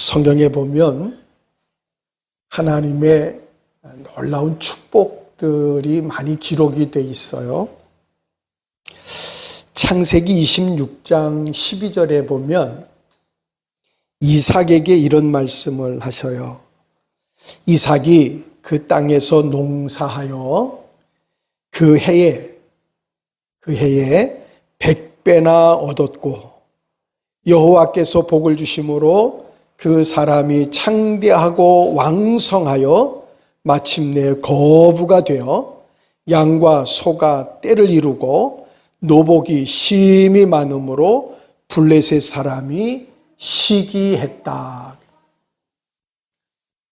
성경에 보면 하나님의 놀라운 축복들이 많이 기록이 돼 있어요. 창세기 26장 12절에 보면 이삭에게 이런 말씀을 하셔요. 이삭이 그 땅에서 농사하여 그 해에 100배나 얻었고 여호와께서 복을 주심으로 그 사람이 창대하고 왕성하여 마침내 거부가 되어 양과 소가 떼를 이루고 노복이 심히 많음으로 블레셋 사람이 시기했다.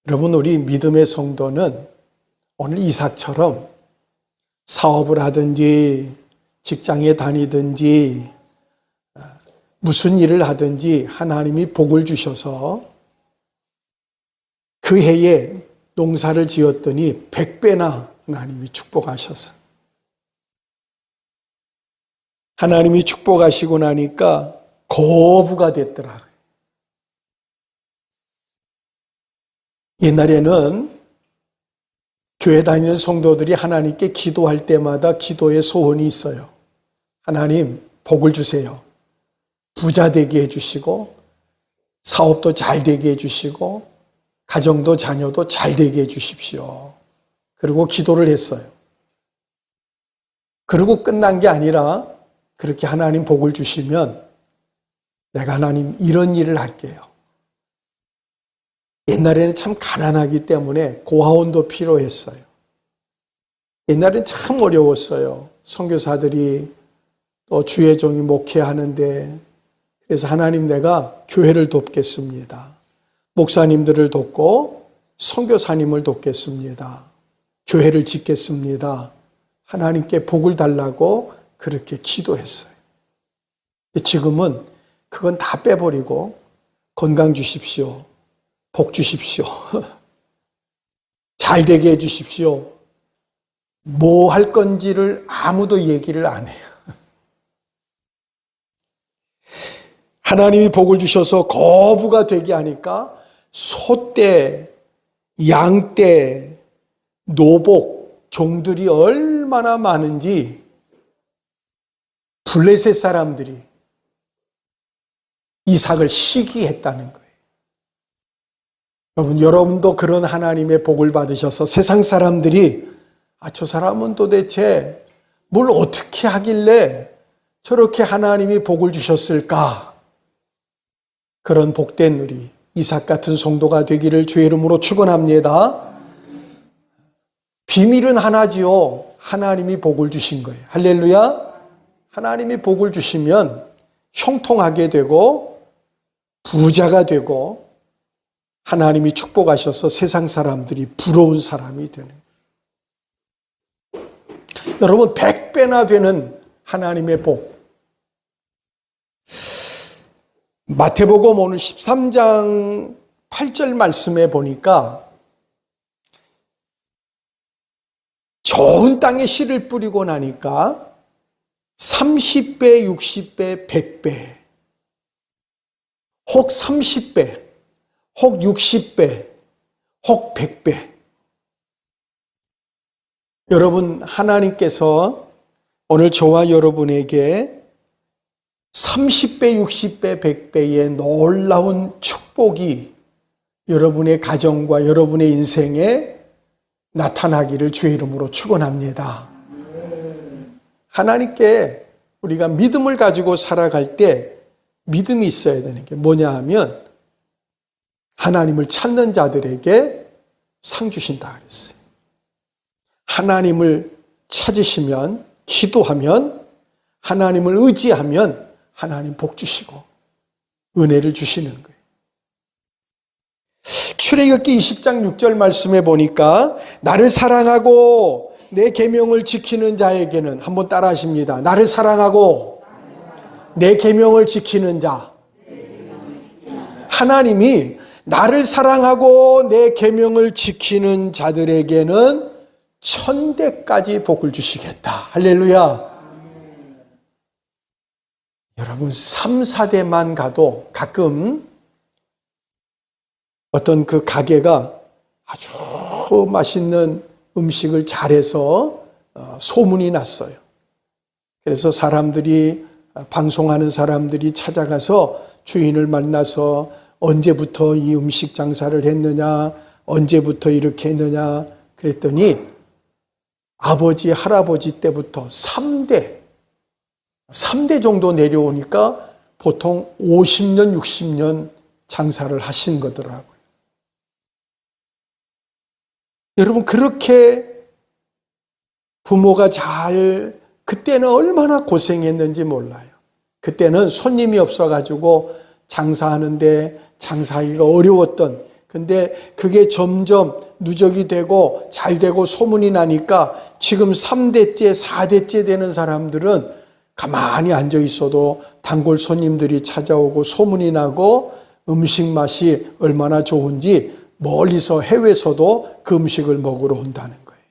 여러분, 우리 믿음의 성도는 오늘 이삭처럼 사업을 하든지 직장에 다니든지 무슨 일을 하든지 하나님이 복을 주셔서 그 해에 농사를 지었더니 100배나 하나님이 축복하셔서 하나님이 축복하시고 나니까 거부가 됐더라. 옛날에는 교회 다니는 성도들이 하나님께 기도할 때마다 기도의 소원이 있어요. 하나님, 복을 주세요. 부자 되게 해주시고 사업도 잘 되게 해주시고 가정도 자녀도 잘 되게 해주십시오. 그리고 기도를 했어요. 그리고 끝난 게 아니라 그렇게 하나님 복을 주시면 내가 하나님 이런 일을 할게요. 옛날에는 참 가난하기 때문에 고아원도 필요했어요. 옛날에는 참 어려웠어요. 선교사들이 또 주의 종이 목회하는데 그래서 하나님 내가 교회를 돕겠습니다. 목사님들을 돕고 선교사님을 돕겠습니다. 교회를 짓겠습니다. 하나님께 복을 달라고 그렇게 기도했어요. 지금은 그건 다 빼버리고 건강 주십시오. 복 주십시오. 잘 되게 해 주십시오. 뭐 할 건지를 아무도 얘기를 안 해요. 하나님이 복을 주셔서 거부가 되게 하니까 소떼, 양떼, 노복, 종들이 얼마나 많은지 블레셋 사람들이 이삭을 시기했다는 거예요. 여러분도 그런 하나님의 복을 받으셔서 세상 사람들이 저 사람은 도대체 뭘 어떻게 하길래 저렇게 하나님이 복을 주셨을까? 그런 복된 우리 이삭 같은 성도가 되기를 주의 이름으로 축원합니다. 비밀은 하나지요. 하나님이 복을 주신 거예요. 할렐루야. 하나님이 복을 주시면 형통하게 되고 부자가 되고 하나님이 축복하셔서 세상 사람들이 부러운 사람이 되는 거예요. 여러분 100배나 되는 하나님의 복. 마태복음 오늘 13장 8절 말씀에 보니까 좋은 땅에 씨를 뿌리고 나니까 30배, 60배, 100배, 혹 30배, 혹 60배, 혹 100배. 여러분, 하나님께서 오늘 저와 여러분에게 30배, 60배, 100배의 놀라운 축복이 여러분의 가정과 여러분의 인생에 나타나기를 주의 이름으로 축원합니다. 하나님께 우리가 믿음을 가지고 살아갈 때 믿음이 있어야 되는 게 뭐냐 하면 하나님을 찾는 자들에게 상 주신다 그랬어요. 하나님을 찾으시면, 기도하면, 하나님을 의지하면 하나님 복 주시고 은혜를 주시는 거예요. 출애굽기 20장 6절 말씀에 보니까 나를 사랑하고 내 계명을 지키는 자에게는, 한번 따라 하십니다. 나를 사랑하고 내 계명을 지키는 자. 하나님이 나를 사랑하고 내 계명을 지키는 자들에게는 1000대까지 복을 주시겠다. 할렐루야. 여러분 3, 4대만 가도 가끔 어떤 그 가게가 아주 맛있는 음식을 잘해서 소문이 났어요. 그래서 방송하는 사람들이 찾아가서 주인을 만나서 언제부터 이 음식 장사를 했느냐, 언제부터 이렇게 했느냐 그랬더니 아버지, 할아버지 때부터 3대 정도 내려오니까 보통 50년, 60년 장사를 하신 거더라고요. 여러분, 그렇게 부모가 그때는 얼마나 고생했는지 몰라요. 그때는 손님이 없어가지고 장사하는데 장사하기가 어려웠던, 근데 그게 점점 누적이 되고 잘 되고 소문이 나니까 지금 3대째, 4대째 되는 사람들은 가만히 앉아 있어도 단골 손님들이 찾아오고 소문이 나고 음식 맛이 얼마나 좋은지 멀리서 해외에서도 그 음식을 먹으러 온다는 거예요.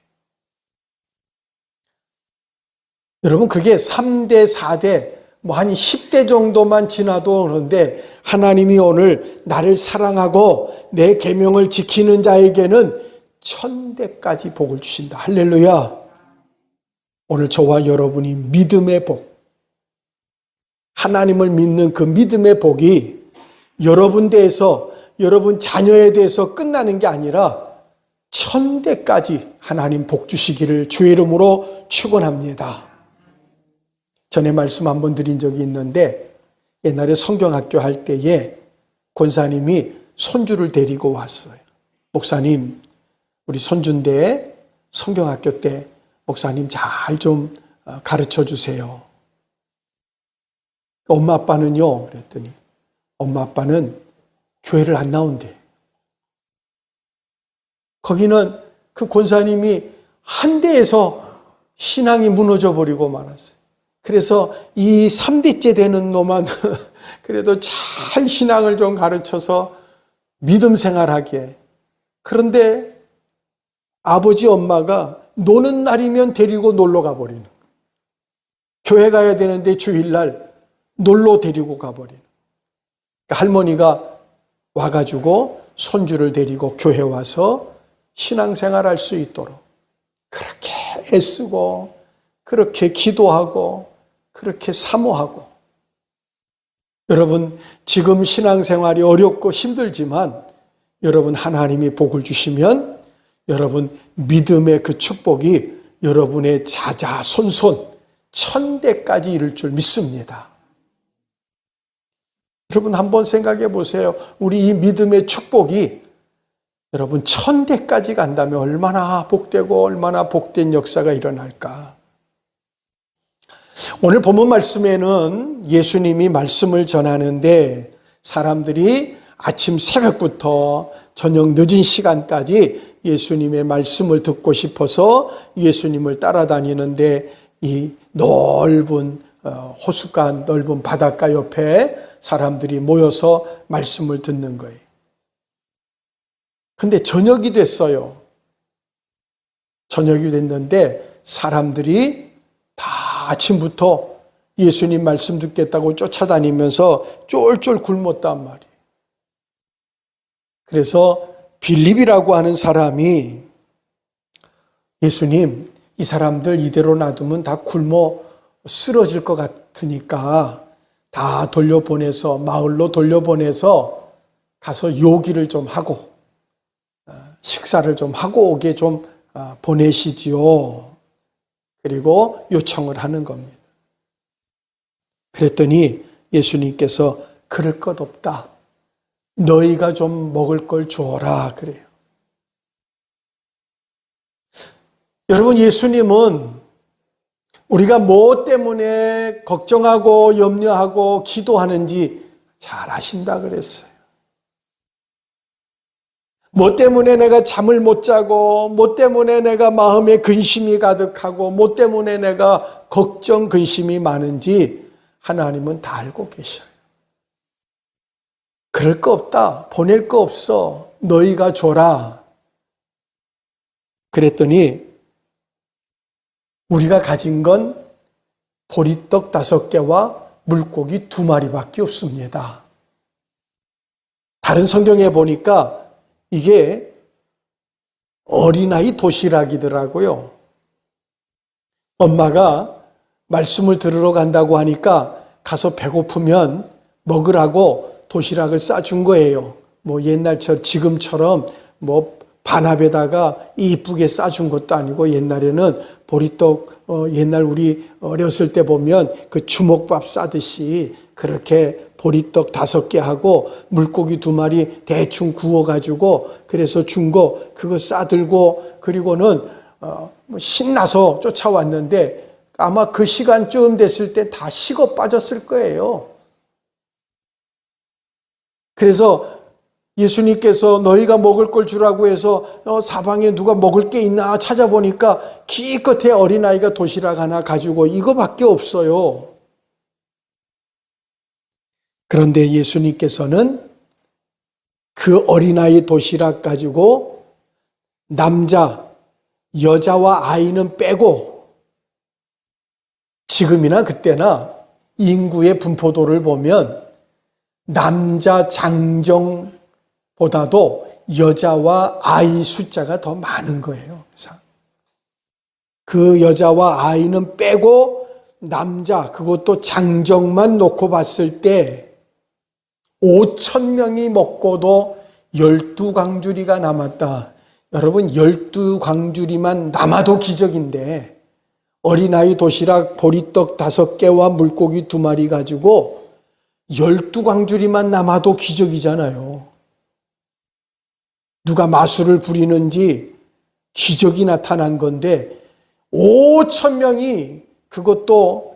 여러분, 그게 3대, 4대, 한 10대 정도만 지나도 그런데 하나님이 오늘 나를 사랑하고 내 계명을 지키는 자에게는 1000대까지 복을 주신다. 할렐루야. 오늘 저와 여러분이 믿음의 복, 하나님을 믿는 그 믿음의 복이 여러분 대해서, 여러분 자녀에 대해서 끝나는 게 아니라 1000대까지 하나님 복 주시기를 주의 이름으로 축원합니다. 전에 말씀 한번 드린 적이 있는데, 옛날에 성경학교 할 때에 권사님이 손주를 데리고 왔어요. 목사님, 우리 손주인데 성경학교 때 목사님 잘 좀 가르쳐 주세요. 엄마 아빠는요? 그랬더니 엄마 아빠는 교회를 안 나온대. 거기는 그 권사님이 한 대에서 신앙이 무너져 버리고 말았어요. 그래서 이 3대째 되는 놈만 그래도 잘 신앙을 좀 가르쳐서 믿음 생활하게. 그런데 아버지 엄마가 노는 날이면 데리고 놀러 가버리는 거예요. 교회 가야 되는데 주일날 놀러 데리고 가버리는 거예요. 그러니까 할머니가 와가지고 손주를 데리고 교회 와서 신앙생활할 수 있도록 그렇게 애쓰고 그렇게 기도하고 그렇게 사모하고. 여러분, 지금 신앙생활이 어렵고 힘들지만 여러분 하나님이 복을 주시면 여러분 믿음의 그 축복이 여러분의 자자손손 1000대까지 이를 줄 믿습니다. 여러분 한번 생각해 보세요. 우리 이 믿음의 축복이 여러분 1000대까지 간다면 얼마나 복되고 얼마나 복된 역사가 일어날까. 오늘 본문 말씀에는 예수님이 말씀을 전하는데 사람들이 아침 새벽부터 저녁 늦은 시간까지 예수님의 말씀을 듣고 싶어서 예수님을 따라다니는데 이 넓은 호숫가, 넓은 바닷가 옆에 사람들이 모여서 말씀을 듣는 거예요. 근데 저녁이 됐어요. 저녁이 됐는데 사람들이 다 아침부터 예수님 말씀 듣겠다고 쫓아다니면서 쫄쫄 굶었단 말이에요. 그래서 빌립이라고 하는 사람이 예수님, 이 사람들 이대로 놔두면 다 굶어 쓰러질 것 같으니까 다 돌려보내서, 마을로 돌려보내서 가서 요기를 좀 하고 식사를 좀 하고 오게 좀 보내시지요. 그리고 요청을 하는 겁니다. 그랬더니 예수님께서 그럴 것 없다. 너희가 좀 먹을 걸 주어라 그래요. 여러분, 예수님은 우리가 뭐 때문에 걱정하고 염려하고 기도하는지 잘 아신다 그랬어요. 뭐 때문에 내가 잠을 못 자고, 뭐 때문에 내가 마음에 근심이 가득하고, 뭐 때문에 내가 걱정, 근심이 많은지 하나님은 다 알고 계셔요. 그럴 거 없다. 보낼 거 없어. 너희가 줘라. 그랬더니 우리가 가진 건 보리떡 5개와 물고기 2마리밖에 없습니다. 다른 성경에 보니까 이게 어린아이 도시락이더라고요. 엄마가 말씀을 들으러 간다고 하니까 가서 배고프면 먹으라고 도시락을 싸준 거예요. 뭐 옛날처럼 지금처럼 뭐 반합에다가 이쁘게 싸준 것도 아니고 옛날에는 보리떡 옛날 우리 어렸을 때 보면 그 주먹밥 싸듯이 그렇게 보리떡 5개 하고 물고기 2마리 대충 구워가지고 그래서 준 거 그거 싸들고 그리고는 신나서 쫓아왔는데 아마 그 시간쯤 됐을 때 다 식어 빠졌을 거예요. 그래서 예수님께서 너희가 먹을 걸 주라고 해서 사방에 누가 먹을 게 있나 찾아보니까 기껏해 어린아이가 도시락 하나 가지고 이거밖에 없어요. 그런데 예수님께서는 그 어린아이 도시락 가지고 남자, 여자와 아이는 빼고 지금이나 그때나 인구의 분포도를 보면 남자 장정보다도 여자와 아이 숫자가 더 많은 거예요. 그 여자와 아이는 빼고 남자, 그것도 장정만 놓고 봤을 때 5,000명이 먹고도 12광주리가 남았다. 여러분 12광주리만 남아도 기적인데 어린아이 도시락 보리떡 5개와 물고기 2마리 가지고 12광주리만 남아도 기적이잖아요. 누가 마술을 부리는지 기적이 나타난 건데 5,000명이 그것도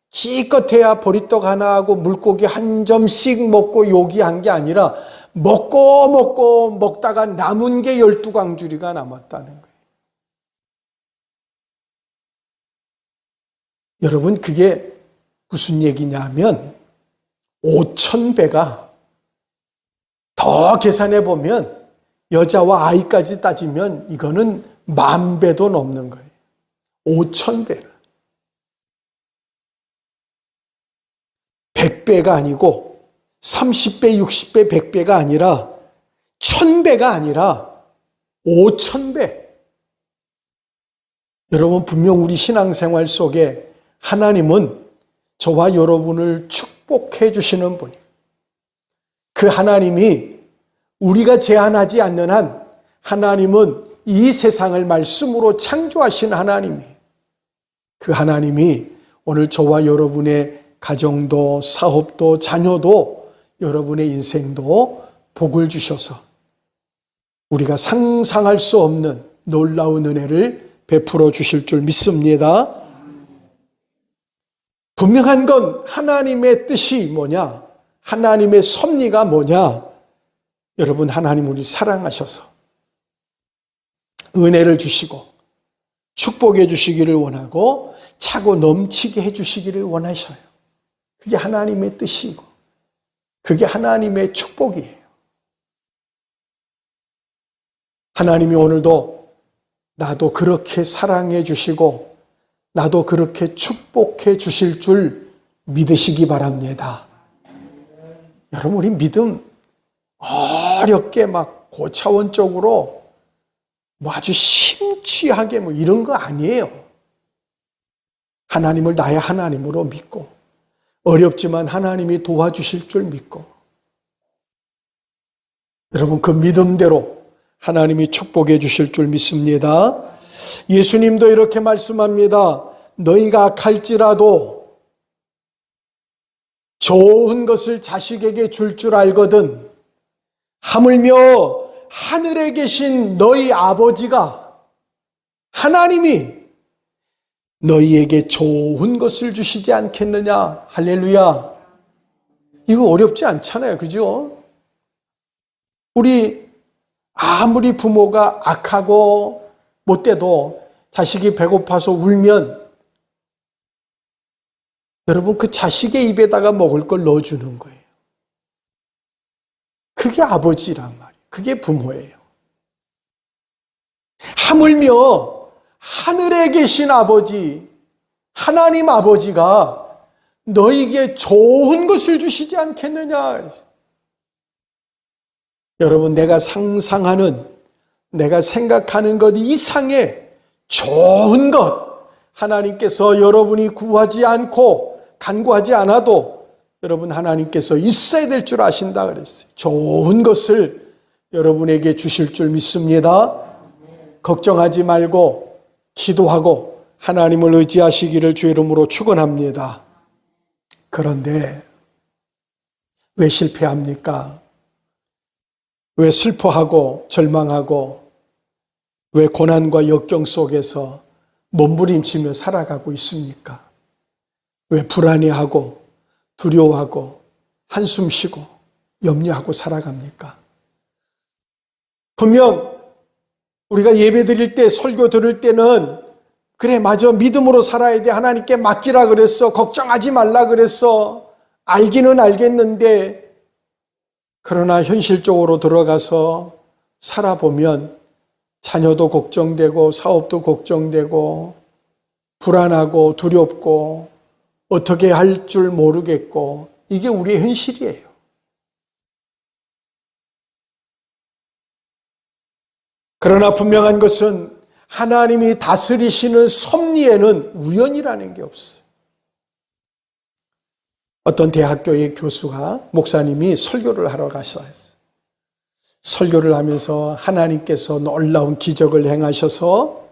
기껏해야 보리떡 하나 하고 물고기 한 점씩 먹고 요기한 게 아니라 먹다가 남은 게 12광주리가 남았다는 거예요. 여러분 그게 무슨 얘기냐면 5,000배가 더 계산해 보면 여자와 아이까지 따지면 이거는 10,000배도 넘는 거예요. 5,000배를. 100배가 아니고 30배, 60배, 100배가 아니라 1,000배가 아니라 5,000배. 여러분 분명 우리 신앙생활 속에 하나님은 저와 여러분을 축복해 주시는 분이에요. 그 하나님이 우리가 제한하지 않는 한 하나님은 이 세상을 말씀으로 창조하신 하나님이에요. 그 하나님이 오늘 저와 여러분의 가정도 사업도 자녀도 여러분의 인생도 복을 주셔서 우리가 상상할 수 없는 놀라운 은혜를 베풀어 주실 줄 믿습니다. 분명한 건 하나님의 뜻이 뭐냐? 하나님의 섭리가 뭐냐? 여러분 하나님 우리 사랑하셔서 은혜를 주시고 축복해 주시기를 원하고 차고 넘치게 해 주시기를 원하셔요. 그게 하나님의 뜻이고 그게 하나님의 축복이에요. 하나님이 오늘도 나도 그렇게 사랑해 주시고 나도 그렇게 축복해 주실 줄 믿으시기 바랍니다. 여러분 우리 믿음 어렵게 막 고차원적으로 뭐 아주 심취하게 뭐 이런 거 아니에요. 하나님을 나의 하나님으로 믿고 어렵지만 하나님이 도와주실 줄 믿고 여러분 그 믿음대로 하나님이 축복해 주실 줄 믿습니다. 예수님도 이렇게 말씀합니다. 너희가 악할지라도 좋은 것을 자식에게 줄 줄 알거든 하물며 하늘에 계신 너희 아버지가 하나님이 너희에게 좋은 것을 주시지 않겠느냐. 할렐루야. 이거 어렵지 않잖아요. 그죠? 우리 아무리 부모가 악하고 못돼도 자식이 배고파서 울면 여러분 그 자식의 입에다가 먹을 걸 넣어주는 거예요. 그게 아버지란 말이에요. 그게 부모예요. 하물며 하늘에 계신 아버지, 하나님 아버지가 너희에게 좋은 것을 주시지 않겠느냐. 여러분, 내가 상상하는, 내가 생각하는 것 이상의 좋은 것, 하나님께서 여러분이 구하지 않고 간구하지 않아도 여러분 하나님께서 있어야 될 줄 아신다 그랬어요. 좋은 것을 여러분에게 주실 줄 믿습니다. 걱정하지 말고 기도하고 하나님을 의지하시기를 주의 이름으로 축원합니다. 그런데 왜 실패합니까? 왜 슬퍼하고 절망하고 왜 고난과 역경 속에서 몸부림치며 살아가고 있습니까? 왜 불안해하고 두려워하고 한숨 쉬고 염려하고 살아갑니까? 분명 우리가 예배 드릴 때, 설교 들을 때는 그래, 맞아, 믿음으로 살아야 돼, 하나님께 맡기라 그랬어, 걱정하지 말라 그랬어, 알기는 알겠는데, 그러나 현실적으로 들어가서 살아보면 자녀도 걱정되고 사업도 걱정되고 불안하고 두렵고 어떻게 할 줄 모르겠고, 이게 우리의 현실이에요. 그러나 분명한 것은 하나님이 다스리시는 섭리에는 우연이라는 게 없어요. 어떤 대학교의 교수가, 목사님이 설교를 하러 가셨어요. 설교를 하면서 하나님께서 놀라운 기적을 행하셔서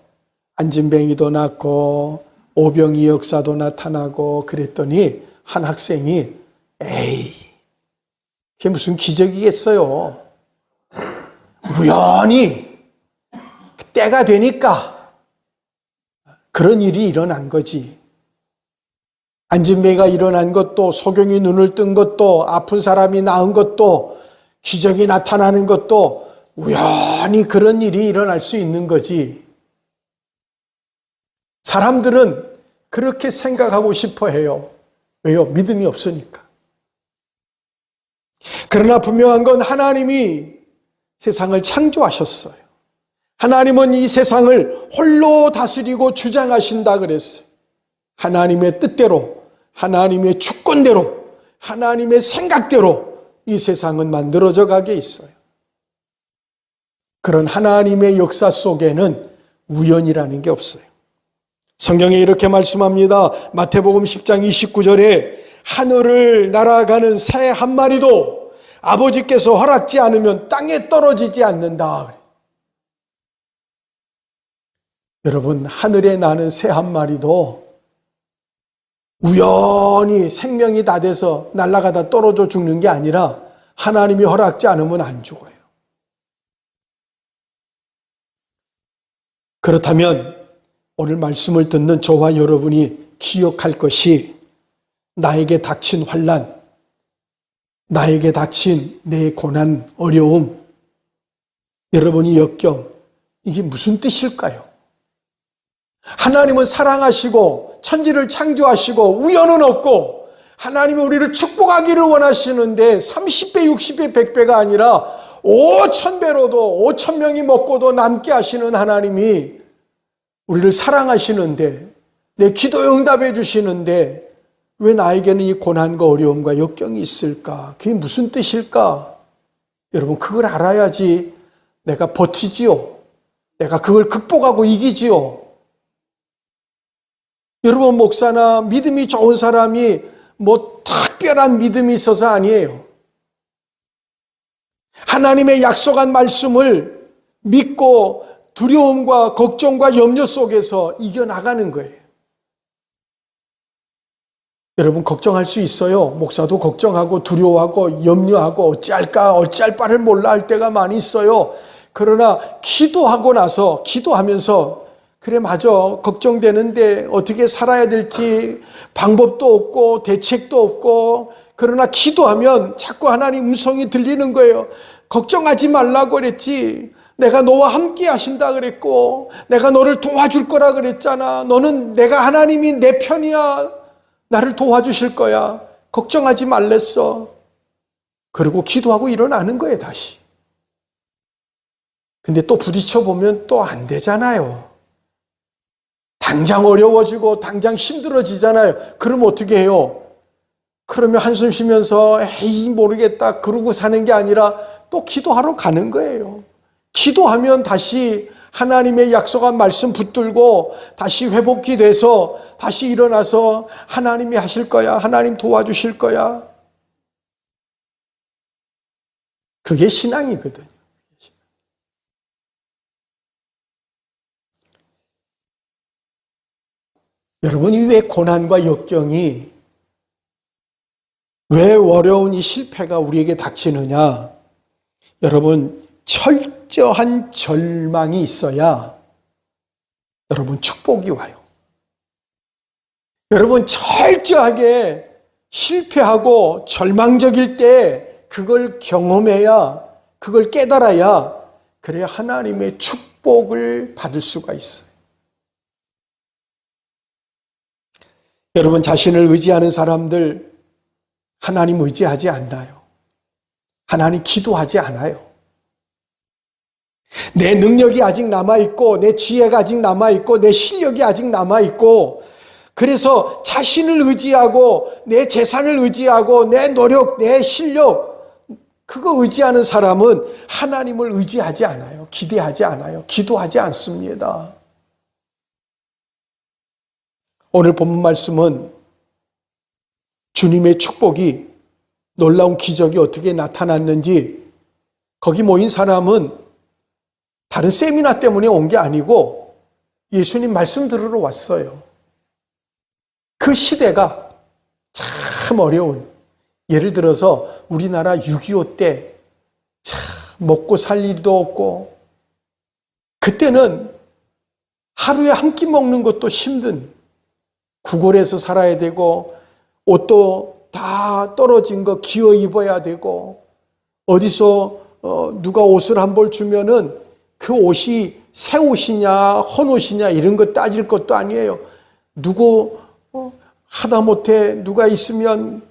안진뱅이도 낫고 오병이 역사도 나타나고 그랬더니 한 학생이 에이, 그게 무슨 기적이겠어요. 우연히 때가 되니까 그런 일이 일어난 거지. 안진뱅이가 일어난 것도, 소경이 눈을 뜬 것도, 아픈 사람이 나은 것도, 기적이 나타나는 것도 우연히 그런 일이 일어날 수 있는 거지. 사람들은 그렇게 생각하고 싶어 해요. 왜요? 믿음이 없으니까. 그러나 분명한 건 하나님이 세상을 창조하셨어요. 하나님은 이 세상을 홀로 다스리고 주장하신다 그랬어요. 하나님의 뜻대로, 하나님의 주권대로, 하나님의 생각대로 이 세상은 만들어져 가게 있어요. 그런 하나님의 역사 속에는 우연이라는 게 없어요. 성경에 이렇게 말씀합니다. 마태복음 10장 29절에 하늘을 날아가는 새 한 마리도 아버지께서 허락지 않으면 땅에 떨어지지 않는다. 여러분, 하늘에 나는 새 한 마리도 우연히 생명이 다 돼서 날아가다 떨어져 죽는 게 아니라 하나님이 허락지 않으면 안 죽어요. 그렇다면 오늘 말씀을 듣는 저와 여러분이 기억할 것이, 나에게 닥친 환난, 나에게 닥친 내 고난, 어려움, 여러분이 역경, 이게 무슨 뜻일까요? 하나님은 사랑하시고 천지를 창조하시고 우연은 없고 하나님이 우리를 축복하기를 원하시는데 30배, 60배, 100배가 아니라 5,000배로도 5,000명이 먹고도 남게 하시는 하나님이 우리를 사랑하시는데, 내 기도에 응답해 주시는데 왜 나에게는 이 고난과 어려움과 역경이 있을까? 그게 무슨 뜻일까? 여러분, 그걸 알아야지 내가 버티지요. 내가 그걸 극복하고 이기지요. 여러분, 목사나 믿음이 좋은 사람이 뭐 특별한 믿음이 있어서 아니에요. 하나님의 약속한 말씀을 믿고 두려움과 걱정과 염려 속에서 이겨나가는 거예요. 여러분, 걱정할 수 있어요. 목사도 걱정하고 두려워하고 염려하고 어찌할까, 어찌할 바를 몰라 할 때가 많이 있어요. 그러나 기도하고 나서, 기도하면서 그래, 맞아, 걱정되는데 어떻게 살아야 될지 방법도 없고 대책도 없고, 그러나 기도하면 자꾸 하나님 음성이 들리는 거예요. 걱정하지 말라고 그랬지, 내가 너와 함께 하신다 그랬고, 내가 너를 도와줄 거라 그랬잖아. 너는, 내가 하나님이 내 편이야. 나를 도와주실 거야. 걱정하지 말랬어. 그리고 기도하고 일어나는 거예요, 다시. 근데 또 부딪혀 보면 또 안 되잖아요. 당장 어려워지고 당장 힘들어지잖아요. 그럼 어떻게 해요? 그러면 한숨 쉬면서 에이 모르겠다 그러고 사는 게 아니라 또 기도하러 가는 거예요. 기도하면 다시 하나님의 약속한 말씀 붙들고 다시 회복이 돼서 다시 일어나서 하나님이 하실 거야. 하나님 도와주실 거야. 그게 신앙이거든요. 여러분, 왜 고난과 역경이, 왜 어려운 이 실패가 우리에게 닥치느냐? 여러분, 철저한 절망이 있어야 여러분 축복이 와요. 여러분, 철저하게 실패하고 절망적일 때 그걸 경험해야, 그걸 깨달아야, 그래야 하나님의 축복을 받을 수가 있어요. 여러분, 자신을 의지하는 사람들 하나님 의지하지 않나요? 하나님 기도하지 않아요. 내 능력이 아직 남아있고, 내 지혜가 아직 남아있고, 내 실력이 아직 남아있고, 그래서 자신을 의지하고, 내 재산을 의지하고, 내 노력, 내 실력, 그거 의지하는 사람은 하나님을 의지하지 않아요. 기대하지 않아요. 기도하지 않습니다. 오늘 본문 말씀은 주님의 축복이, 놀라운 기적이 어떻게 나타났는지, 거기 모인 사람은 다른 세미나 때문에 온 게 아니고 예수님 말씀 들으러 왔어요. 그 시대가 참 어려운, 예를 들어서 우리나라 6.25 때 참 먹고 살 일도 없고, 그때는 하루에 한 끼 먹는 것도 힘든, 구걸해서 살아야 되고, 옷도 다 떨어진 거 기어 입어야 되고, 어디서 누가 옷을 한 벌 주면은 그 옷이 새 옷이냐 헌 옷이냐 이런 거 따질 것도 아니에요. 누구 하다못해 누가 있으면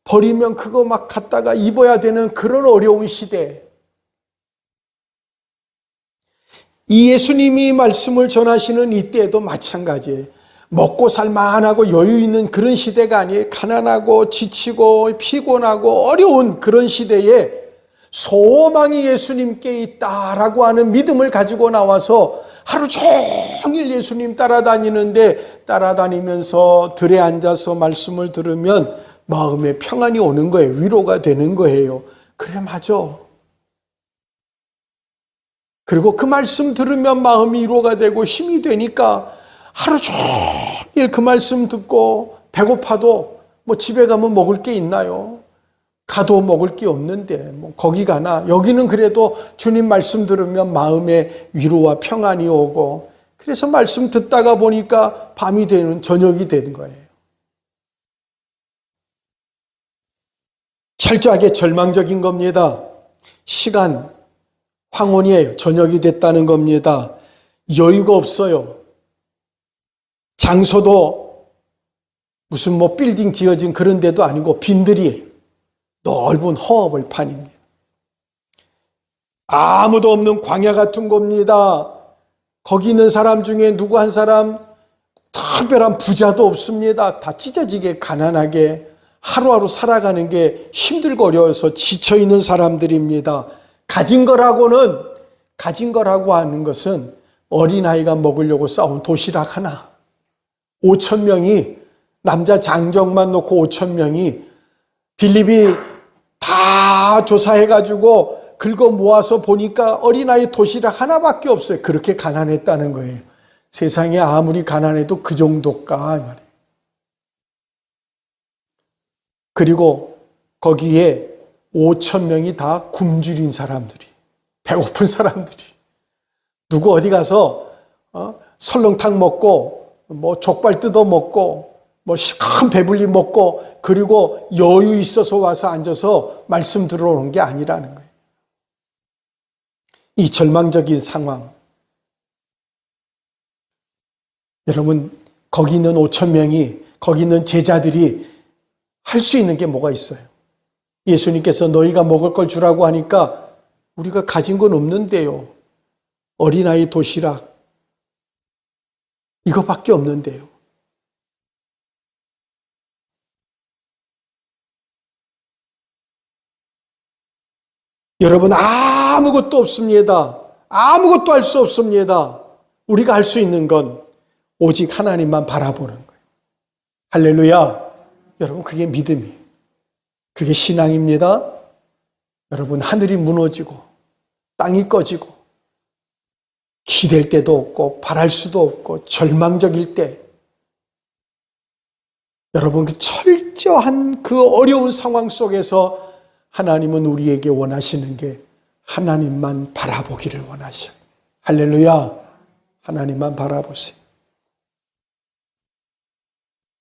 버리면 그거 막 갖다가 입어야 되는 그런 어려운 시대. 이 예수님이 말씀을 전하시는 이때에도 마찬가지예요. 먹고 살만하고 여유 있는 그런 시대가 아니에요. 가난하고 지치고 피곤하고 어려운 그런 시대에 소망이 예수님께 있다라고 하는 믿음을 가지고 나와서 하루 종일 예수님 따라다니는데, 따라다니면서 들에 앉아서 말씀을 들으면 마음에 평안이 오는 거예요. 위로가 되는 거예요. 그래, 맞아. 그리고 그 말씀 들으면 마음이 위로가 되고 힘이 되니까 하루 종일 그 말씀 듣고 배고파도 뭐 집에 가면 먹을 게 있나요? 가도 먹을 게 없는데 뭐 거기 가나. 여기는 그래도 주님 말씀 들으면 마음에 위로와 평안이 오고, 그래서 말씀 듣다가 보니까 밤이 되는, 저녁이 되는 거예요. 철저하게 절망적인 겁니다. 시간, 황혼이에요. 저녁이 됐다는 겁니다. 여유가 없어요. 장소도 무슨 뭐 빌딩 지어진 그런 데도 아니고 빈들이에요. 넓은 허허벌판입니다. 아무도 없는 광야 같은 겁니다. 거기 있는 사람 중에 누구 한 사람 특별한 부자도 없습니다. 다 찢어지게 가난하게 하루하루 살아가는 게 힘들고 어려워서 지쳐있는 사람들입니다. 가진 거라고 하는 것은 어린아이가 먹으려고 싸운 도시락 하나, 5천 명이, 남자 장정만 놓고 5천 명이 빌립이 다 조사해가지고 긁어 모아서 보니까 어린아이 도시락 하나밖에 없어요. 그렇게 가난했다는 거예요. 세상에 아무리 가난해도 그 정도일까 말이에요. 그리고 거기에 5천 명이 다 굶주린 사람들이, 배고픈 사람들이. 누구 어디 가서 설렁탕 먹고 뭐 족발 뜯어 먹고 뭐 시큰 배불리 먹고 그리고 여유 있어서 와서 앉아서 말씀 들어오는 게 아니라는 거예요. 이 절망적인 상황. 여러분, 거기 있는 5천 명이, 거기 있는 제자들이 할 수 있는 게 뭐가 있어요? 예수님께서 너희가 먹을 걸 주라고 하니까 우리가 가진 건 없는데요. 어린아이 도시락. 이거밖에 없는데요. 여러분, 아무것도 없습니다. 아무것도 할 수 없습니다. 우리가 할 수 있는 건 오직 하나님만 바라보는 거예요. 할렐루야. 여러분, 그게 믿음이에요. 그게 신앙입니다. 여러분, 하늘이 무너지고 땅이 꺼지고 기댈 데도 없고 바랄 수도 없고 절망적일 때, 여러분, 그 철저한 그 어려운 상황 속에서 하나님은 우리에게 원하시는 게 하나님만 바라보기를 원하셔요. 할렐루야. 하나님만 바라보세요.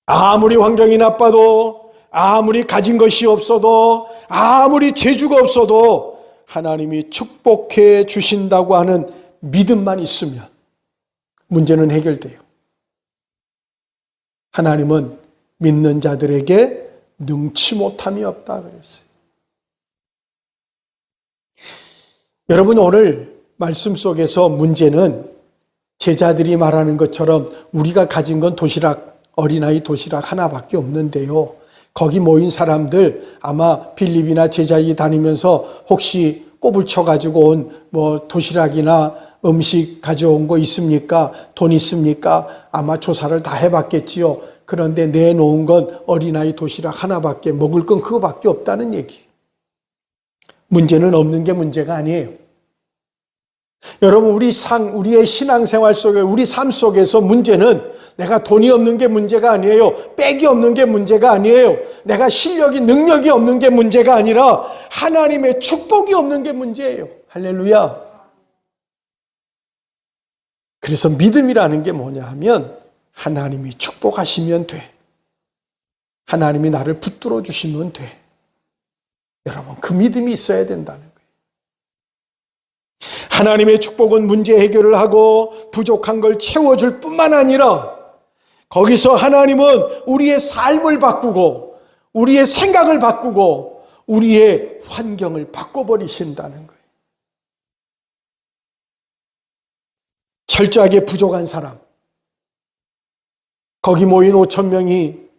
아무리 환경이 나빠도, 아무리 가진 것이 없어도, 아무리 재주가 없어도 하나님이 축복해 주신다고 하는 믿음만 있으면 문제는 해결돼요. 하나님은 믿는 자들에게 능치 못함이 없다 그랬어요. 여러분, 오늘 말씀 속에서 문제는 제자들이 말하는 것처럼 우리가 가진 건 도시락, 어린아이 도시락 하나밖에 없는데요. 거기 모인 사람들 아마 빌립이나 제자이 다니면서 혹시 꼬불 쳐가지고 온 도시락이나 음식 가져온 거 있습니까? 돈 있습니까? 아마 조사를 다 해봤겠지요. 그런데 내놓은 건 어린아이 도시락 하나밖에, 먹을 건 그거밖에 없다는 얘기예요. 문제는 없는 게 문제가 아니에요. 여러분, 우리의 신앙생활 속에, 우리 삶 속에서 문제는 내가 돈이 없는 게 문제가 아니에요. 백이 없는 게 문제가 아니에요. 내가 실력이, 능력이 없는 게 문제가 아니라 하나님의 축복이 없는 게 문제예요. 할렐루야. 그래서 믿음이라는 게 뭐냐 하면 하나님이 축복하시면 돼. 하나님이 나를 붙들어 주시면 돼. 여러분, 그 믿음이 있어야 된다는 거예요. 하나님의 축복은 문제 해결을 하고 부족한 걸 채워줄 뿐만 아니라 거기서 하나님은 우리의 삶을 바꾸고 우리의 생각을 바꾸고 우리의 환경을 바꿔버리신다는 거예요. 철저하게 부족한 사람, 거기 모인 5,000명이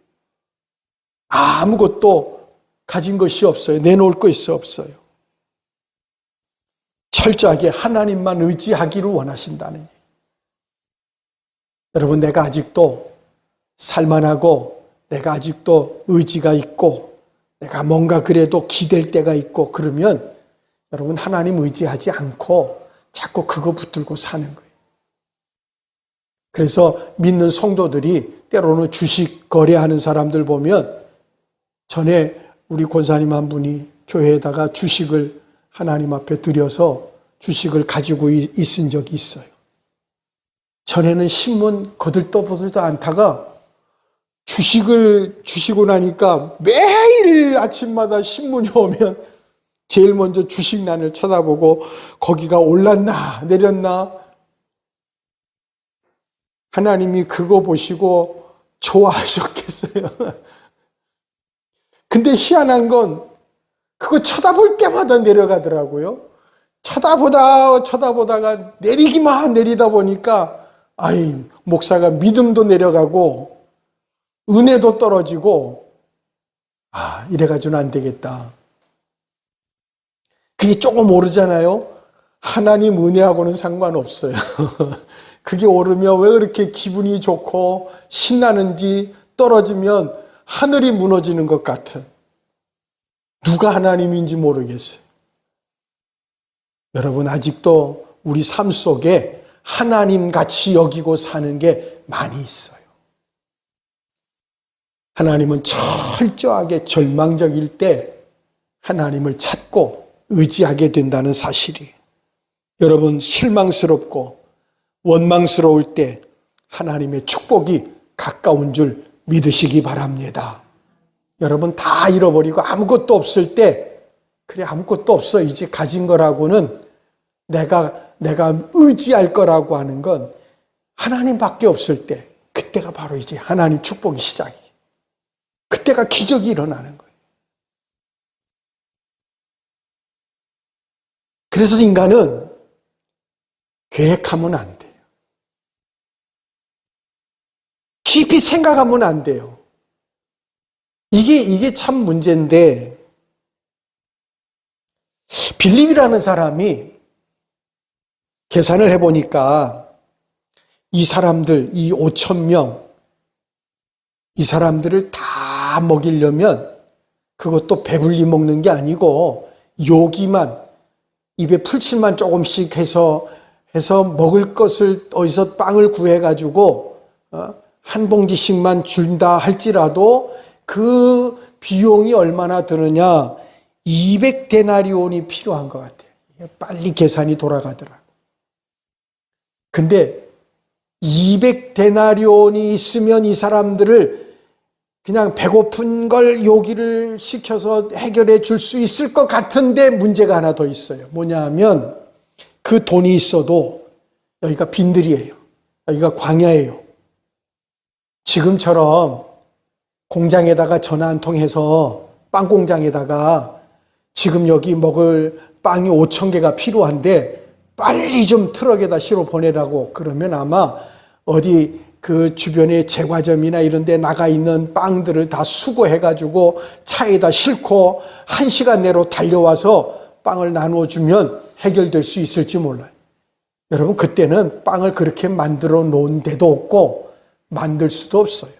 아무것도 가진 것이 없어요. 내놓을 것이 없어요. 철저하게 하나님만 의지하기를 원하신다는 얘기예요. 여러분, 내가 아직도 살만하고 내가 아직도 의지가 있고 내가 뭔가 그래도 기댈 때가 있고 그러면 여러분, 하나님 의지하지 않고 자꾸 그거 붙들고 사는 거예요. 그래서 믿는 성도들이 때로는 주식 거래하는 사람들 보면, 전에 우리 권사님 한 분이 교회에다가 주식을 하나님 앞에 드려서 주식을 가지고 있은 적이 있어요. 전에는 신문 거들떠보지도 않다가 주식을 주시고 나니까 매일 아침마다 신문이 오면 제일 먼저 주식란을 쳐다보고 거기가 올랐나 내렸나. 하나님이 그거 보시고 좋아하셨겠어요. 근데 희한한 건 그거 쳐다볼 때마다 내려가더라고요. 쳐다보다가 내리다 보니까 목사가 믿음도 내려가고 은혜도 떨어지고 이래가지고는 안 되겠다. 그게 조금 오르잖아요. 하나님 은혜하고는 상관없어요. 그게 오르면 왜 그렇게 기분이 좋고 신나는지, 떨어지면 하늘이 무너지는 것 같은, 누가 하나님인지 모르겠어요. 여러분, 아직도 우리 삶 속에 하나님같이 여기고 사는 게 많이 있어요. 하나님은 철저하게 절망적일 때 하나님을 찾고 의지하게 된다는 사실이, 여러분, 실망스럽고 원망스러울 때 하나님의 축복이 가까운 줄 믿으시기 바랍니다. 여러분, 다 잃어버리고 아무것도 없을 때, 그래 아무것도 없어 이제 가진 거라고는 내가 의지할 거라고 하는 건 하나님밖에 없을 때, 그때가 바로 이제 하나님 축복이 시작이에요. 그때가 기적이 일어나는 거예요. 그래서 인간은 계획하면 안 돼요. 깊이 생각하면 안 돼요. 이게 참 문제인데, 빌립이라는 사람이 계산을 해보니까 이 사람들, 이 5천 명, 이 사람들을 다 먹이려면 그것도 배불리 먹는 게 아니고 요기만, 입에 풀칠만 조금씩 해서 먹을 것을 어디서 빵을 구해가지고 한 봉지씩만 준다 할지라도 그 비용이 얼마나 드느냐, 200데나리온이 필요한 것 같아요. 빨리 계산이 돌아가더라. 근데 200데나리온이 있으면 이 사람들을 그냥 배고픈 걸 요기를 시켜서 해결해 줄 수 있을 것 같은데 문제가 하나 더 있어요. 뭐냐 하면 그 돈이 있어도 여기가 빈들이에요. 여기가 광야예요. 지금처럼 공장에다가 전화 한 통 해서 빵 공장에다가 지금 여기 먹을 빵이 5천 개가 필요한데 빨리 좀 트럭에다 실어 보내라고 그러면 아마 어디 그 주변에 제과점이나 이런 데 나가 있는 빵들을 다 수거해가지고 차에다 싣고 1시간 내로 달려와서 빵을 나눠주면 해결될 수 있을지 몰라요. 여러분, 그때는 빵을 그렇게 만들어 놓은 데도 없고 만들 수도 없어요.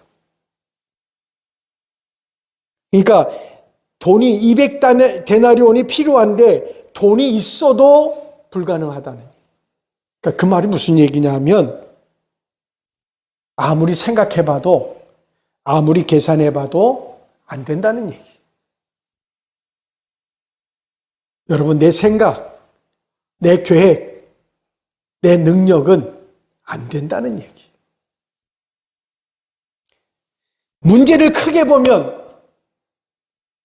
그러니까 돈이 200데나리온이 필요한데 돈이 있어도 불가능하다는. 그러니까 그 말이 무슨 얘기냐면 아무리 생각해봐도 아무리 계산해봐도 안 된다는 얘기. 여러분, 내 생각, 내 계획, 내 능력은 안 된다는 얘기. 문제를 크게 보면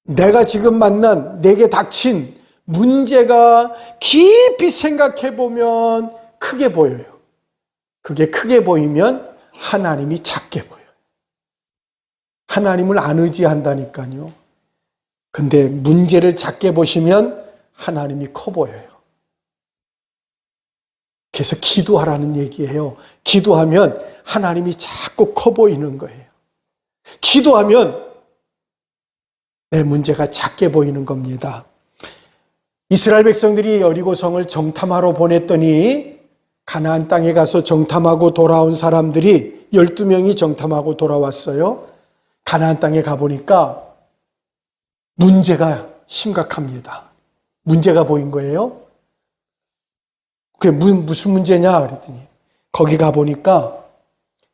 내가 지금 만난, 내게 닥친 문제가 깊이 생각해보면 크게 보여요. 그게 크게 보이면 하나님이 작게 보여요. 하나님을 안 의지한다니까요. 근데 문제를 작게 보시면 하나님이 커 보여요. 그래서 기도하라는 얘기예요. 기도하면 하나님이 자꾸 커 보이는 거예요. 기도하면 내 문제가 작게 보이는 겁니다. 이스라엘 백성들이 여리고성을 정탐하러 보냈더니 가나안 땅에 가서 정탐하고 돌아온 사람들이 12명이 정탐하고 돌아왔어요. 가나안 땅에 가보니까 문제가 심각합니다. 문제가 보인 거예요. 그게 무슨 문제냐 그랬더니 거기 가보니까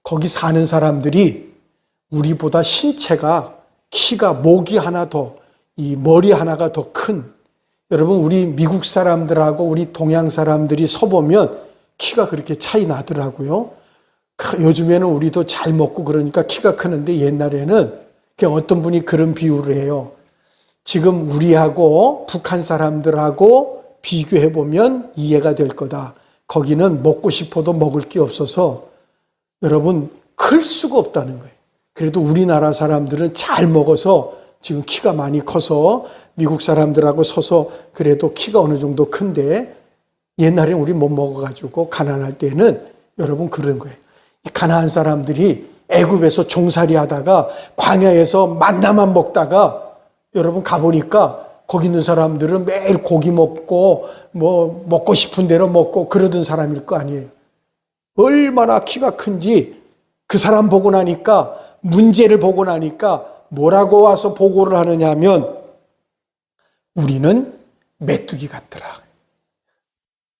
거기 사는 사람들이 우리보다 신체가 키가 목이 하나 더, 이 머리 하나가 더 큰, 여러분 우리 미국 사람들하고 우리 동양 사람들이 서보면 키가 그렇게 차이 나더라고요. 요즘에는 우리도 잘 먹고 그러니까 키가 크는데 옛날에는 그냥 어떤 분이 그런 비유를 해요. 지금 우리하고 북한 사람들하고 비교해보면 이해가 될 거다. 거기는 먹고 싶어도 먹을 게 없어서 여러분 클 수가 없다는 거예요. 그래도 우리나라 사람들은 잘 먹어서 지금 키가 많이 커서 미국 사람들하고 서서 그래도 키가 어느 정도 큰데 옛날에 우리 못 먹어가지고 가난할 때는 여러분 그런 거예요. 이 가난한 사람들이 애굽에서 종살이 하다가 광야에서 만나만 먹다가 여러분 가보니까 거기 있는 사람들은 매일 고기 먹고 뭐 먹고 싶은 대로 먹고 그러던 사람일 거 아니에요. 얼마나 키가 큰지 그 사람 보고 나니까 문제를 보고 나니까 뭐라고 와서 보고를 하느냐 하면 우리는 메뚜기 같더라.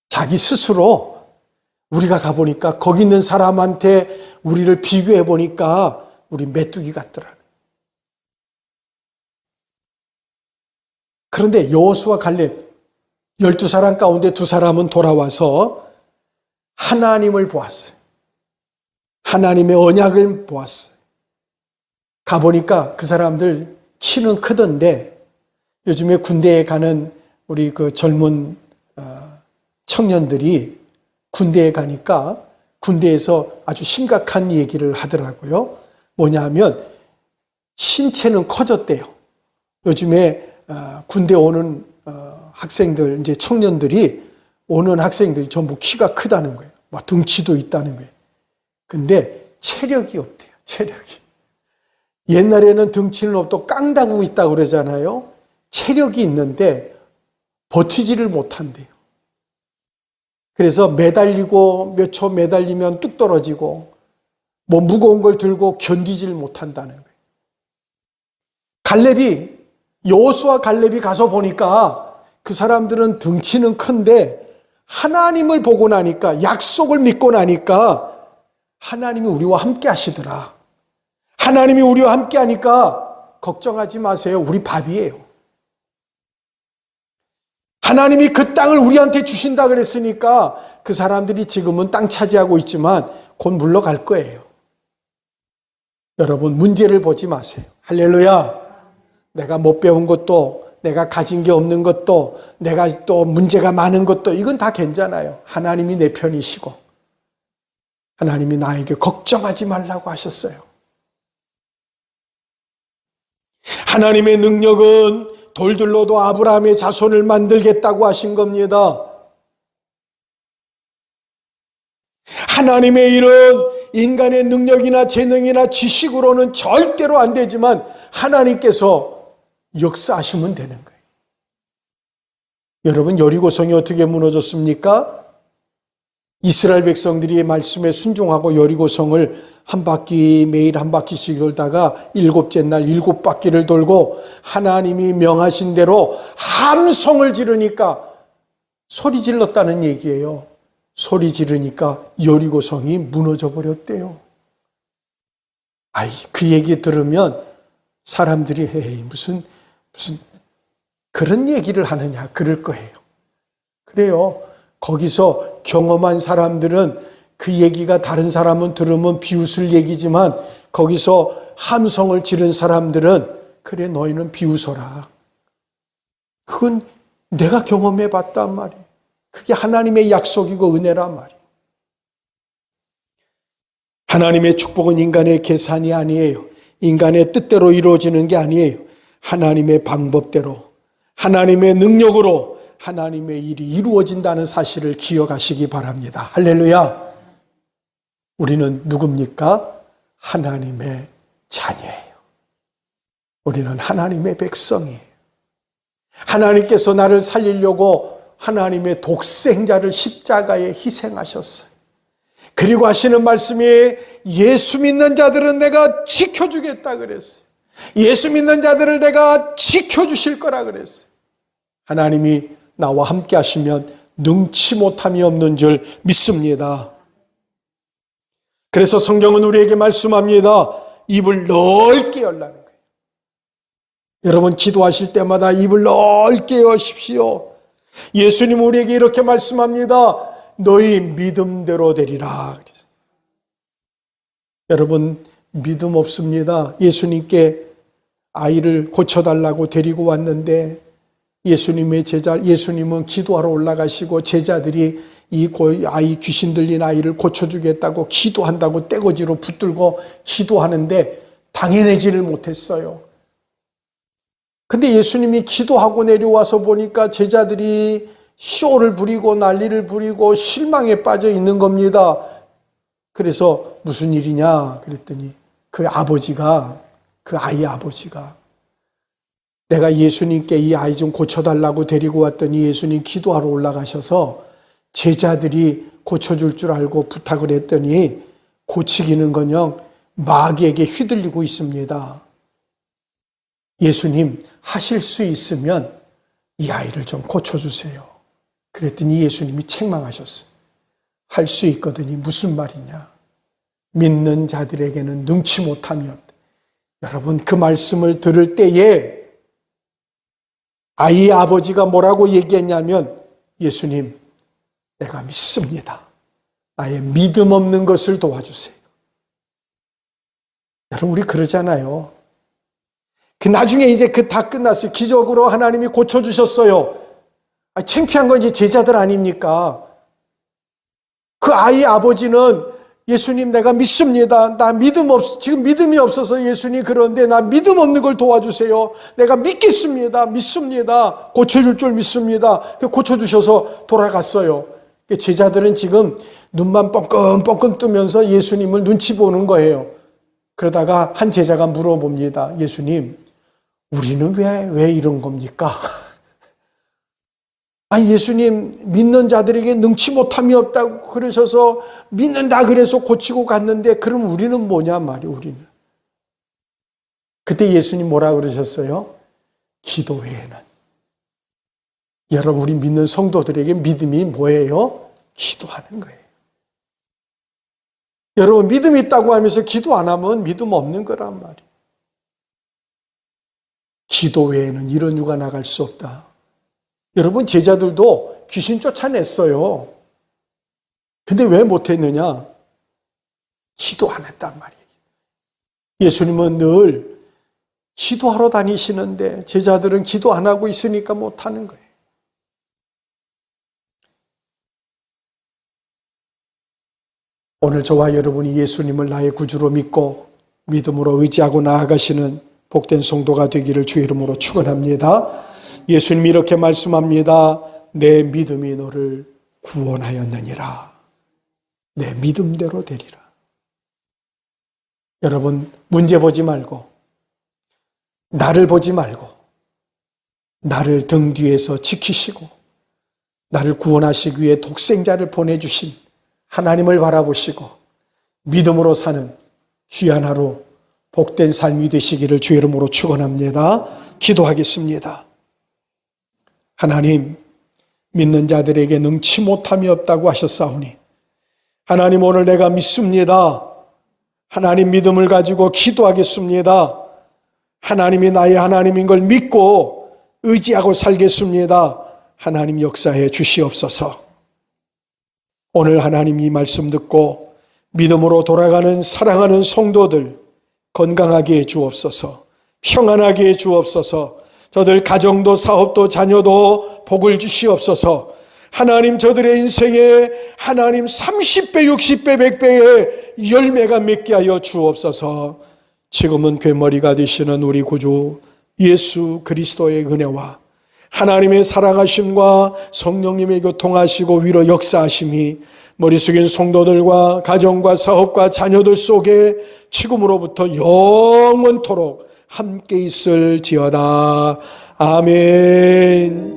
자기 스스로 우리가 가보니까 거기 있는 사람한테 우리를 비교해 보니까 우리 메뚜기 같더라. 그런데 여호수아 갈렙 12사람 가운데 2사람은 돌아와서 하나님을 보았어요. 하나님의 언약을 보았어요. 가보니까 그 사람들 키는 크던데 요즘에 군대에 가는 우리 그 젊은 청년들이 군대에 가니까 군대에서 아주 심각한 얘기를 하더라고요. 뭐냐 하면 신체는 커졌대요. 요즘에 군대 오는 학생들, 이제 청년들이 오는 학생들이 전부 키가 크다는 거예요. 막 등치도 있다는 거예요. 근데 체력이 없대요. 체력이. 옛날에는 등치는 없고 깡다구 있다고 그러잖아요. 체력이 있는데 버티지를 못한대요. 그래서 매달리고 몇 초 매달리면 뚝 떨어지고 뭐 무거운 걸 들고 견디지를 못한다는 거예요. 여호수아 갈렙이 가서 보니까 그 사람들은 덩치는 큰데 하나님을 보고 나니까, 약속을 믿고 나니까 하나님이 우리와 함께 하시더라. 하나님이 우리와 함께 하니까 걱정하지 마세요. 우리 밥이에요. 하나님이 그 땅을 우리한테 주신다 그랬으니까 그 사람들이 지금은 땅 차지하고 있지만 곧 물러갈 거예요. 여러분, 문제를 보지 마세요. 할렐루야. 내가 못 배운 것도, 내가 가진 게 없는 것도, 내가 또 문제가 많은 것도, 이건 다 괜찮아요. 하나님이 내 편이시고 하나님이 나에게 걱정하지 말라고 하셨어요. 하나님의 능력은 돌들로도 아브라함의 자손을 만들겠다고 하신 겁니다. 하나님의 일은 인간의 능력이나 재능이나 지식으로는 절대로 안 되지만 하나님께서 역사하시면 되는 거예요. 여러분, 여리고성이 어떻게 무너졌습니까? 이스라엘 백성들이 말씀에 순종하고 여리고성을 매일 한 바퀴씩 돌다가 일곱째 날 7바퀴를 돌고 하나님이 명하신 대로 함성을 지르니까, 소리 질렀다는 얘기예요. 소리 지르니까 여리고성이 무너져 버렸대요. 그 얘기 들으면 사람들이 무슨 그런 얘기를 하느냐 그럴 거예요. 그래요. 거기서 경험한 사람들은 그 얘기가 다른 사람은 들으면 비웃을 얘기지만 거기서 함성을 지른 사람들은 그래, 너희는 비웃어라. 그건 내가 경험해 봤단 말이에요. 그게 하나님의 약속이고 은혜란 말이에요. 하나님의 축복은 인간의 계산이 아니에요. 인간의 뜻대로 이루어지는 게 아니에요. 하나님의 방법대로, 하나님의 능력으로 하나님의 일이 이루어진다는 사실을 기억하시기 바랍니다. 할렐루야. 우리는 누굽니까? 하나님의 자녀예요. 우리는 하나님의 백성이에요. 하나님께서 나를 살리려고 하나님의 독생자를 십자가에 희생하셨어요. 그리고 하시는 말씀이 예수 믿는 자들은 내가 지켜주겠다 그랬어요. 예수 믿는 자들을 내가 지켜주실 거라 그랬어요. 하나님이 나와 함께 하시면 능치 못함이 없는 줄 믿습니다. 그래서 성경은 우리에게 말씀합니다. 입을 넓게 열라는 거예요. 여러분, 기도하실 때마다 입을 넓게 여십시오. 예수님 우리에게 이렇게 말씀합니다. 너희 믿음대로 되리라. 여러분, 믿음 없습니다. 예수님께 아이를 고쳐달라고 데리고 왔는데 예수님은 기도하러 올라가시고 제자들이 이 아이, 귀신 들린 아이를 고쳐주겠다고 기도한다고 떼거지로 붙들고 기도하는데 당해내지를 못했어요. 근데 예수님이 기도하고 내려와서 보니까 제자들이 쇼를 부리고 난리를 부리고 실망에 빠져 있는 겁니다. 그래서 무슨 일이냐 그랬더니 그 아이 아버지가 내가 예수님께 이 아이 좀 고쳐달라고 데리고 왔더니 예수님 기도하러 올라가셔서 제자들이 고쳐줄 줄 알고 부탁을 했더니 고치기는커녕 마귀에게 휘둘리고 있습니다. 예수님, 하실 수 있으면 이 아이를 좀 고쳐주세요. 그랬더니 예수님이 책망하셨어요. 할 수 있거든이 무슨 말이냐. 믿는 자들에게는 능치 못함이 없다. 여러분, 그 말씀을 들을 때에 아이의 아버지가 뭐라고 얘기했냐면, 예수님, 내가 믿습니다. 나의 믿음 없는 것을 도와주세요. 여러분, 우리 그러잖아요. 나중에 이제 다 끝났어요. 기적으로 하나님이 고쳐주셨어요. 창피한 건 이제 제자들 아닙니까? 그 아이의 아버지는 예수님, 내가 믿습니다. 지금 믿음이 없어서 예수님 그런데 나 믿음 없는 걸 도와주세요. 내가 믿겠습니다. 믿습니다. 고쳐줄 줄 믿습니다. 고쳐주셔서 돌아갔어요. 제자들은 지금 눈만 뻥뻥뻥뻥 뜨면서 예수님을 눈치 보는 거예요. 그러다가 한 제자가 물어봅니다. 예수님, 우리는 왜 이런 겁니까? 예수님 믿는 자들에게 능치 못함이 없다고 그러셔서 믿는다 그래서 고치고 갔는데 그럼 우리는 뭐냐 말이에요. 우리는. 그때 예수님 뭐라 그러셨어요? 기도 외에는. 여러분, 우리 믿는 성도들에게 믿음이 뭐예요? 기도하는 거예요. 여러분, 믿음이 있다고 하면서 기도 안 하면 믿음 없는 거란 말이에요. 기도 외에는 이런 유가 나갈 수 없다. 여러분, 제자들도 귀신 쫓아냈어요. 근데 왜 못했느냐? 기도 안 했단 말이에요. 예수님은 늘 기도하러 다니시는데 제자들은 기도 안 하고 있으니까 못하는 거예요. 오늘 저와 여러분이 예수님을 나의 구주로 믿고 믿음으로 의지하고 나아가시는 복된 성도가 되기를 주의 이름으로 축원합니다. 예수님이 이렇게 말씀합니다. 내 믿음이 너를 구원하였느니라. 내 믿음대로 되리라. 여러분, 문제 보지 말고, 나를 보지 말고, 나를 등 뒤에서 지키시고 나를 구원하시기 위해 독생자를 보내주신 하나님을 바라보시고 믿음으로 사는 귀한 하루 복된 삶이 되시기를 주의 이름으로 축원합니다. 기도하겠습니다. 하나님, 믿는 자들에게 능치 못함이 없다고 하셨사오니 하나님, 오늘 내가 믿습니다. 하나님, 믿음을 가지고 기도하겠습니다. 하나님이 나의 하나님인 걸 믿고 의지하고 살겠습니다. 하나님, 역사해 주시옵소서. 오늘 하나님 이 말씀 듣고 믿음으로 돌아가는 사랑하는 성도들 건강하게 해 주옵소서. 평안하게 해 주옵소서. 저들 가정도 사업도 자녀도 복을 주시옵소서. 하나님, 저들의 인생에 하나님 30배, 60배, 100배의 열매가 맺게 하여 주옵소서. 지금은 괴머리가 되시는 우리 구주 예수 그리스도의 은혜와 하나님의 사랑하심과 성령님의 교통하시고 위로 역사하심이 머리 숙인 성도들과 가정과 사업과 자녀들 속에 지금으로부터 영원토록 함께 있을지어다. 아멘.